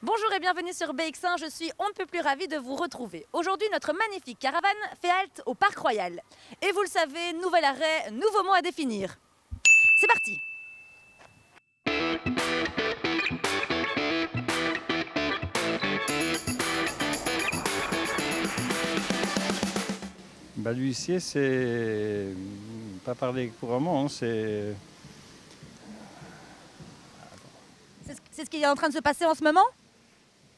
Bonjour et bienvenue sur BX1, je suis on ne peut plus ravie de vous retrouver. Aujourd'hui, notre magnifique caravane fait halte au Parc Royal. Et vous le savez, nouvel arrêt, nouveau mot à définir. C'est parti! Balbutier, c'est pas parler couramment, C'est ce qui est en train de se passer en ce moment?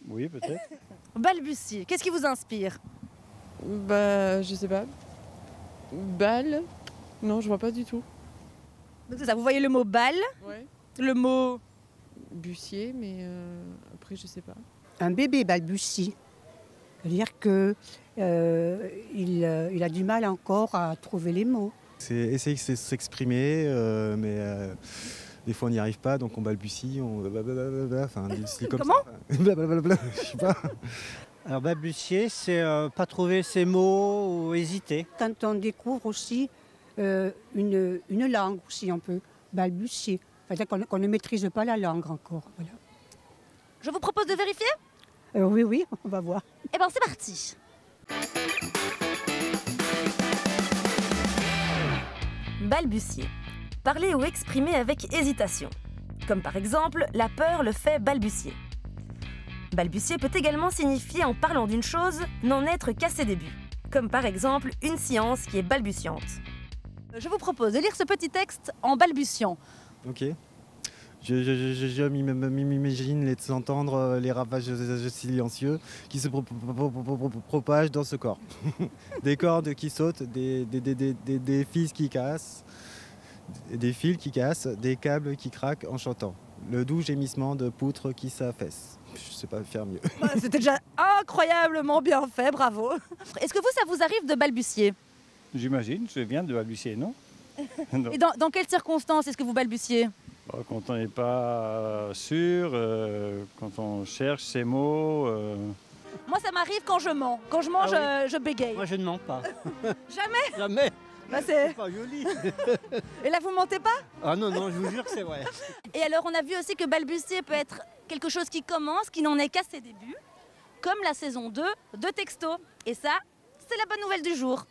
Oui, peut-être. Balbutier, qu'est-ce qui vous inspire? Bah, je sais pas. Balle? Non, je vois pas du tout. C'est ça, vous voyez le mot balle, Ouais. le mot... Bussier, mais après, je sais pas. Un bébé balbutie. C'est-à-dire qu'il il a du mal encore à trouver les mots. C'est essayer de s'exprimer, mais des fois on n'y arrive pas, donc on balbutie, on blablabla, enfin des styles comme Comment ça. Blablabla, je sais pas. Alors balbutier, c'est pas trouver ses mots ou hésiter. Quand on découvre aussi une langue aussi, on peut balbutier. C'est-à-dire qu'on ne maîtrise pas la langue encore. Voilà. Je vous propose de vérifier? Oui, on va voir. Eh bien, c'est parti! Balbutier. Parler ou exprimer avec hésitation. Comme par exemple, la peur le fait balbutier. Balbutier peut également signifier, en parlant d'une chose, n'en être qu'à ses débuts. Comme par exemple, une science qui est balbutiante. Je vous propose de lire ce petit texte en balbutiant. Ok. Je m'imagine entendre les ravages silencieux qui se propagent dans ce corps. Des cordes qui sautent, des fils qui cassent, des fils qui cassent, des câbles qui craquent en chantant. Le doux gémissement de poutres qui s'affaissent. Je sais pas faire mieux. C'était déjà incroyablement bien fait, bravo. Est-ce que vous, ça vous arrive de balbutier? J'imagine, je viens de balbutier, non? Et dans quelles circonstances est-ce que vous balbutiez? Quand on n'est pas sûr, quand on cherche ses mots. Moi, ça m'arrive quand je mens. Quand je mens, je bégaye. Moi, je ne mens pas. Jamais? Jamais. Bah, C'est pas joli. Et là, vous mentez pas? Ah non, je vous jure que c'est vrai. Et alors, on a vu aussi que balbutier peut être quelque chose qui commence, qui n'en est qu'à ses débuts, comme la saison 2 de Texto. Et ça, c'est la bonne nouvelle du jour.